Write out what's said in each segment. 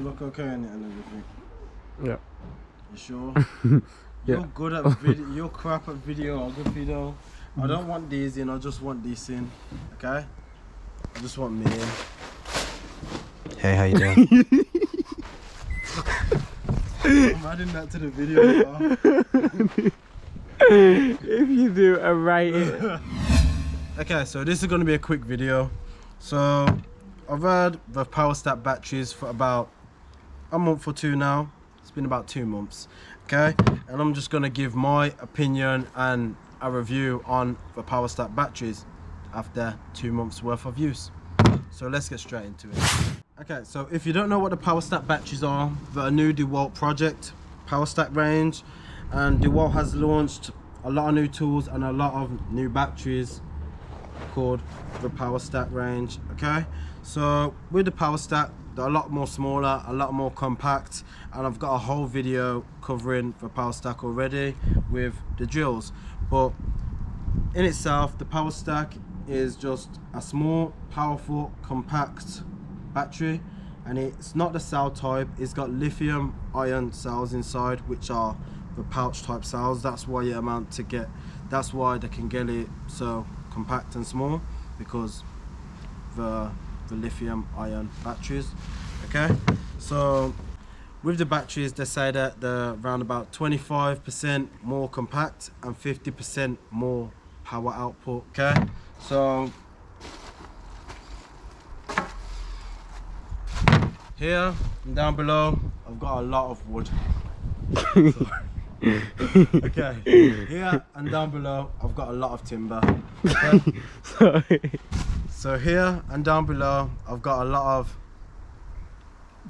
look okay in it and everything? Yeah. You sure? Yeah. You're good at video. You're crap at videography though. I don't want these in. I just want this in. Okay. I just want me in. Hey, how you doing? I'm adding that to the video. If you do, I write it. Okay, so this is going to be a quick video. So I've had the Power Stack batteries for about a month or two now. It's been about 2 months. Okay, and I'm just going to give my opinion and a review on the Power Stack batteries after 2 months worth of use. So let's get straight into it. Okay, so if you don't know what the Power Stack batteries are, they're a new Dewalt project, Power Stack range, and Dewalt has launched a lot of new tools and a lot of new batteries called the Power Stack range. Okay, so with the Power Stack, they're a lot more smaller, a lot more compact, and I've got a whole video covering the Power Stack already with the drills. But in itself, the Power Stack is just a small, powerful, compact battery, and it's not the cell type. It's got lithium ion cells inside, which are the pouch type cells. That's why that's why they can get it so compact and small, because the lithium ion batteries. Okay, so with the batteries, they say that they're around about 25% more compact and 50% more power output. Okay, so here and down below, I've got a lot of wood. Okay, here and down below, I've got a lot of timber. Okay? Sorry. So here and down below, I've got a lot of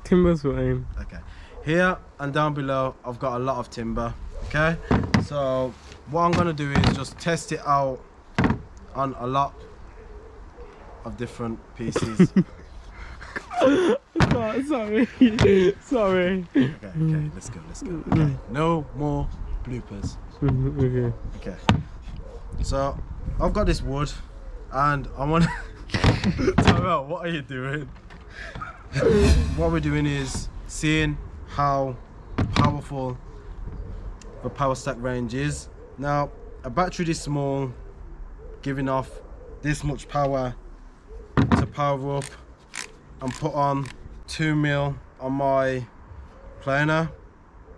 Timber's fine. okay. Here and down below, I've got a lot of timber. Okay, so what I'm gonna do is just test it out on a lot of different pieces. Oh, sorry. Sorry. Okay, let's go. Okay, no more bloopers. Okay. Okay, so I've got this wood, and I want to Tyrell, what are you doing? What we're doing is seeing how powerful the Power Stack range is. Now, a battery this small, giving off this much power to power up and put on 2 mil on my planer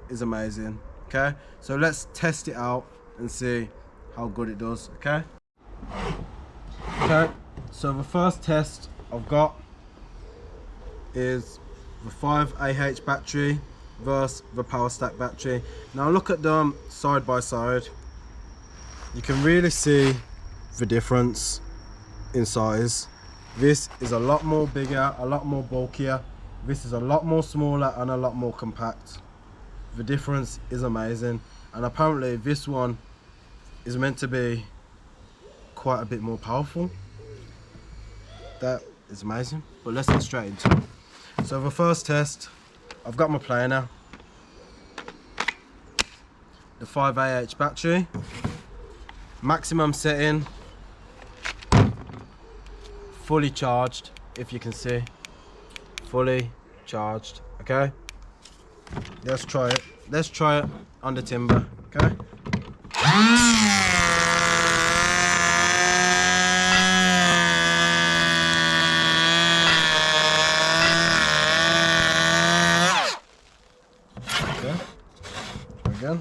is amazing. Okay, so let's test it out and see how good it does. Okay, so the first test I've got is the 5Ah battery versus the Power Stack battery. Now look at them side by side. You can really see the difference in size. This is a lot more bigger, a lot more bulkier. This is a lot more smaller and a lot more compact. The difference is amazing, and apparently this one is meant to be quite a bit more powerful. That is amazing, but let's get straight into it. So the first test, I've got my planer, the 5Ah battery, maximum setting, fully charged, if you can see, fully charged. Okay, let's try it on the timber. Okay, again.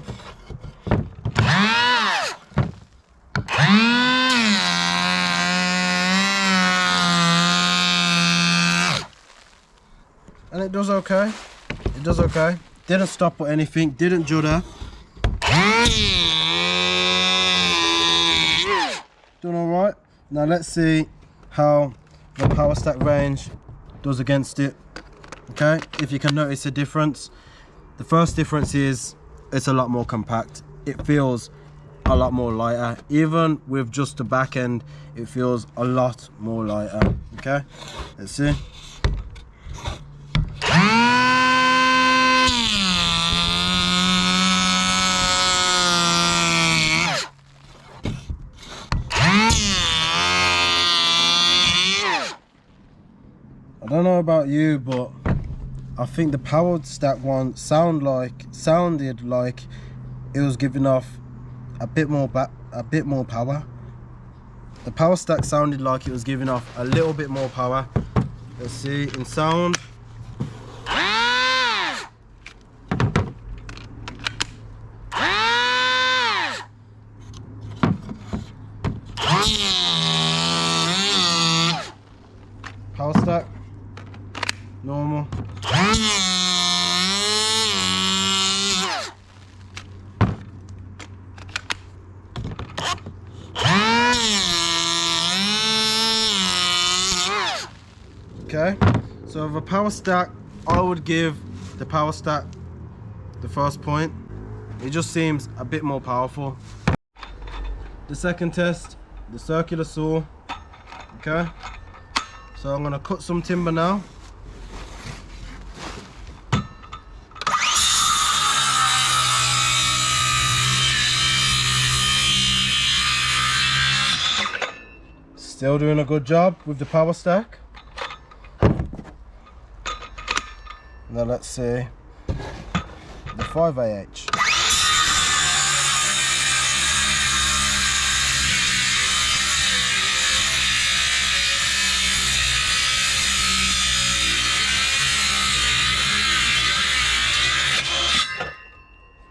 And it does okay. It does okay. Didn't stop or anything. Didn't judder. Doing all right. Now let's see how the Power Stack range does against it. Okay, if you can notice a difference. The first difference is it's a lot more compact. It feels a lot more lighter. Even with just the back end, it feels a lot more lighter. Okay, let's see. I don't know about you, but I think the power stack one sounded like it was giving off a bit more power. The power stack sounded like it was giving off a little bit more power. Let's see in sound. Power stack, normal. Okay, so the power stack, I would give the power stack the first point. It just seems a bit more powerful. The second test, the circular saw. Okay, so I'm gonna cut some timber now. Still doing a good job with the power stack. Now let's see the 5AH.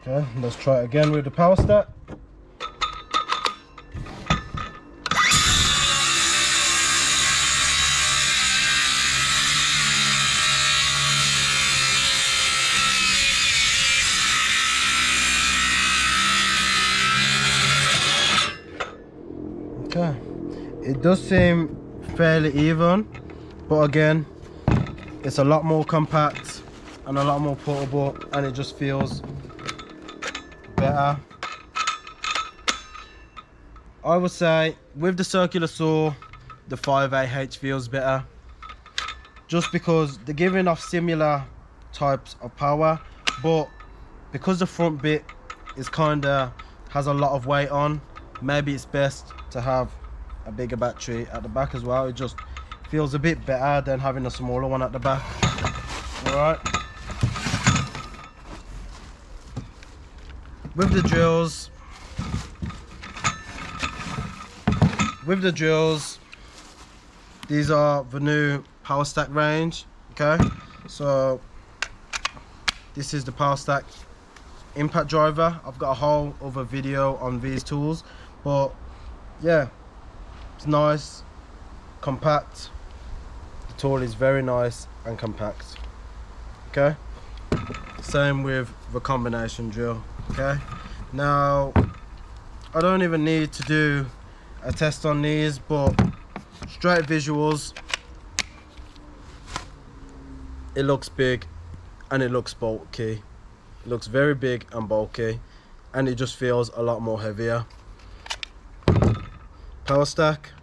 Okay, let's try it again with the power stack. Okay, it does seem fairly even, but again, it's a lot more compact and a lot more portable, and it just feels better. I would say with the circular saw, the 5AH feels better, just because they're giving off similar types of power, but because the front bit is has a lot of weight on, maybe it's best to have a bigger battery at the back as well. It just feels a bit better than having a smaller one at the back. All right, with the drills, these are the new power stack range. Okay, so this is the power stack impact driver. I've got a whole other video on these tools, but yeah, it's nice, compact. The tool is very nice and compact. Okay, same with the combination drill. Okay, now I don't even need to do a test on these, but straight visuals, it looks big and it looks bulky. It looks very big and bulky, and it just feels a lot more heavier. Power stack,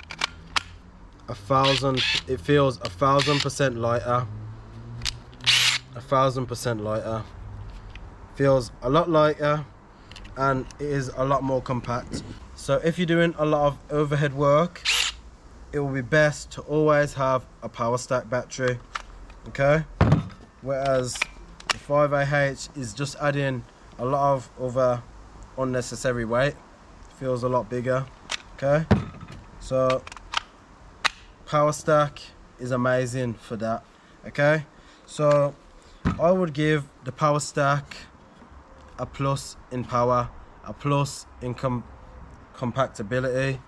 it feels 1000% lighter. 1000% lighter. Feels a lot lighter, and it is a lot more compact. So if you're doing a lot of overhead work, it will be best to always have a power stack battery. Okay, whereas the 5AH is just adding a lot of other unnecessary weight. Feels a lot bigger. Okay, so power stack is amazing for that. Okay, so I would give the power stack a plus in power, a plus in compactability.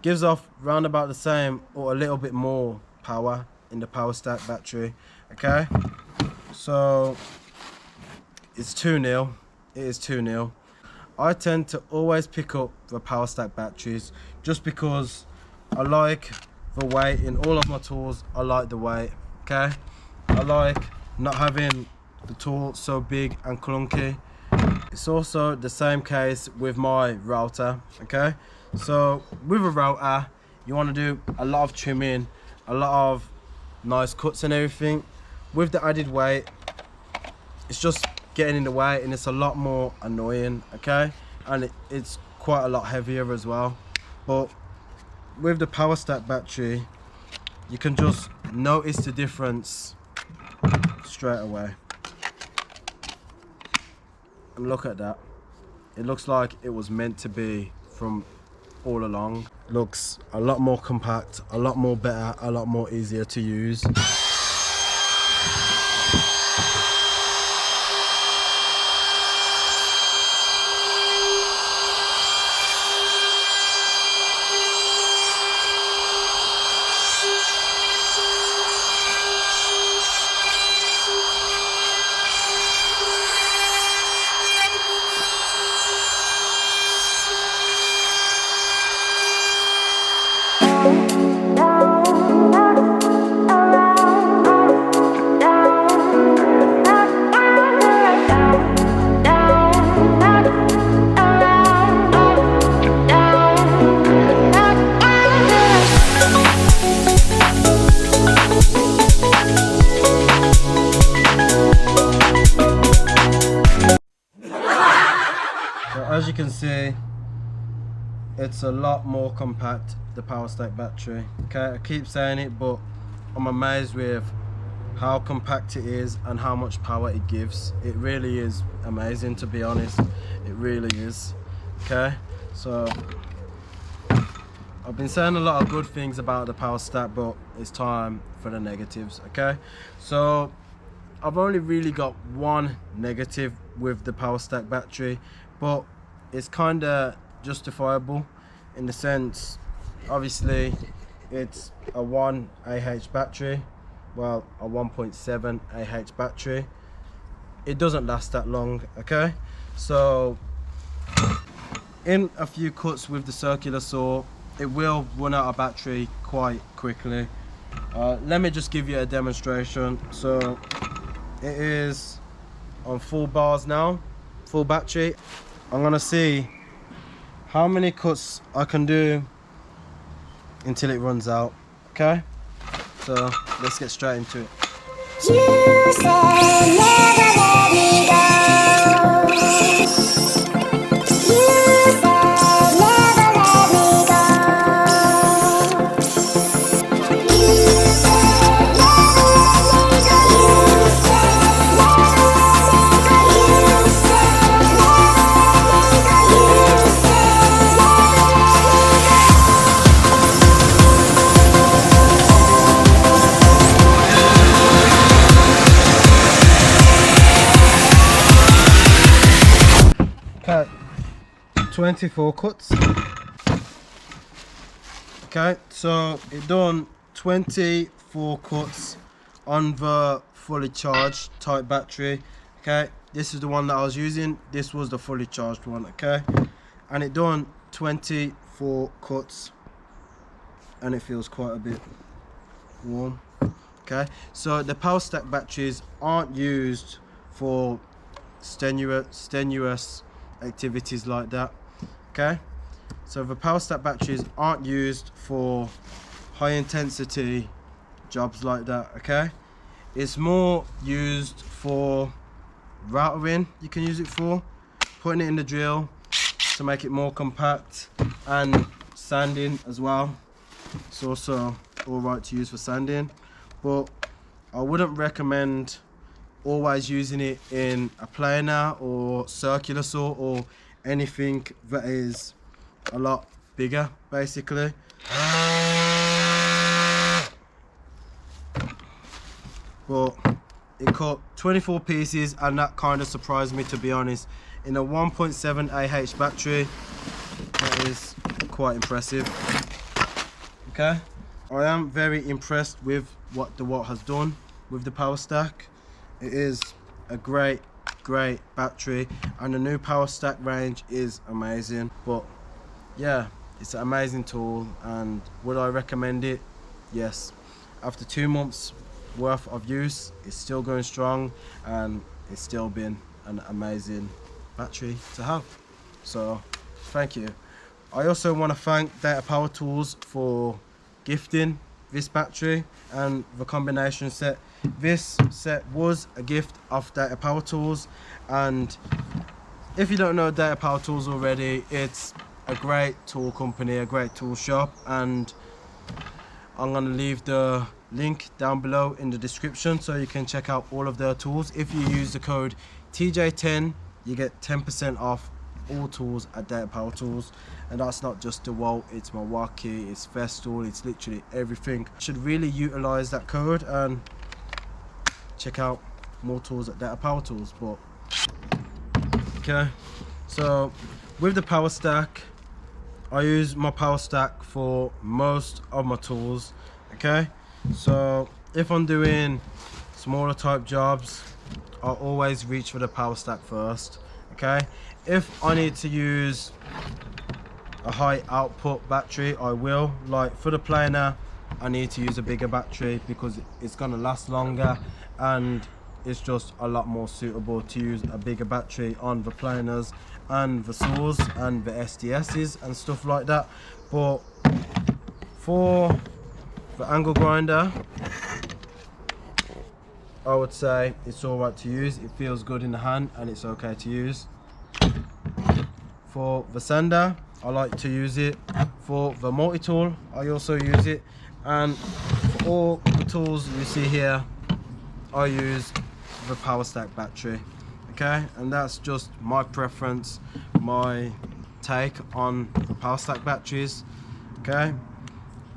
Gives off round about the same or a little bit more power in the power stack battery. Okay, so it's 2-0. It is 2-0. I tend to always pick up the power stack batteries just because I like the weight in all of my tools. I like the weight. Okay, I like not having the tool so big and clunky. It's also the same case with my router. Okay, so with a router, you want to do a lot of trimming, a lot of nice cuts and everything. With the added weight, it's just getting in the way, and it's a lot more annoying. Okay, and it's quite a lot heavier as well. But with the power stack battery, you can just notice the difference straight away. And look at that. It looks like it was meant to be from all along. Looks a lot more compact, a lot more better, a lot more easier to use. As you can see, it's a lot more compact, the Power Stack battery. Okay, I keep saying it, but I'm amazed with how compact it is and how much power it gives. It really is amazing, to be honest. It really is. Okay, so I've been saying a lot of good things about the Power Stack, but it's time for the negatives. Okay, so I've only really got one negative with the Power Stack battery, but it's kind of justifiable in the sense, obviously it's a 1 Ah battery, well, a 1.7 Ah battery. It doesn't last that long. Okay, so in a few cuts with the circular saw, it will run out of battery quite quickly. Let me just give you a demonstration. So it is on full bars now, full battery. I'm gonna see how many cuts I can do until it runs out. Okay, so let's get straight into it. You said never let me go. You said never let me go. 24 cuts. Okay, so it done 24 cuts on the fully charged type battery. Okay, this is the one that I was using. This was the fully charged one. Okay, and it done 24 cuts, and it feels quite a bit warm. Okay, so the Power Stack batteries aren't used for strenuous activities like that. Okay, so the Power Stack batteries aren't used for high intensity jobs like that. Okay, it's more used for routering. You can use it for putting it in the drill to make it more compact, and sanding as well. It's also all right to use for sanding, but I wouldn't recommend always using it in a planer or circular saw or anything that is a lot bigger, basically. But it cut 24 pieces, and that kind of surprised me, to be honest. In a 1.7 Ah battery, that is quite impressive. Okay, I am very impressed with what Dewalt has done with the Power Stack. It is a great battery, and the new Power Stack range is amazing. But yeah, it's an amazing tool, and would I recommend it? Yes. After 2 months worth of use, it's still going strong, and it's still been an amazing battery to have. So thank you. I also want to thank Data Power Tools for gifting this battery and the combination set. This set was a gift of Data Power Tools, and if you don't know Data Power Tools already, it's a great tool company, a great tool shop, and I'm going to leave the link down below in the description so you can check out all of their tools. If you use the code TJ10, you get 10% off all tools at Dewalt Power Tools. And that's not just Dewalt, it's Milwaukee, it's Festool, it's literally everything. Should really utilize that code and check out more tools at Dewalt Power Tools. But okay, so with the power stack, I use my power stack for most of my tools. Okay, so if I'm doing smaller type jobs, I always reach for the power stack first. Okay, if I need to use a high output battery, I will. Like for the planer, I need to use a bigger battery because it's gonna last longer, and it's just a lot more suitable to use a bigger battery on the planers and the saws and the SDSs and stuff like that. But for the angle grinder, I would say it's alright to use. It feels good in the hand and it's okay to use. For the sander, I like to use it. For the multi-tool, I also use it. And for all the tools you see here, I use the power stack battery. Okay, and that's just my preference, my take on the power stack batteries. Okay,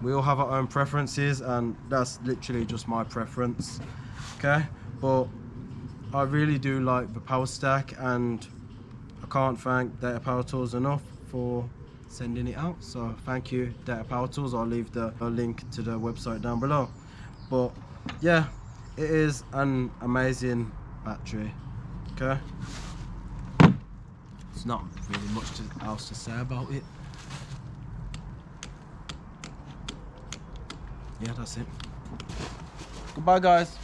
we all have our own preferences and that's literally just my preference. Okay, but I really do like the power stack, and I can't thank Dewalt Power Tools enough for sending it out. So thank you, Dewalt Power Tools. I'll leave the link to the website down below. But yeah, it is an amazing battery. Okay, it's not really much else to say about it. Yeah, that's it. Goodbye guys.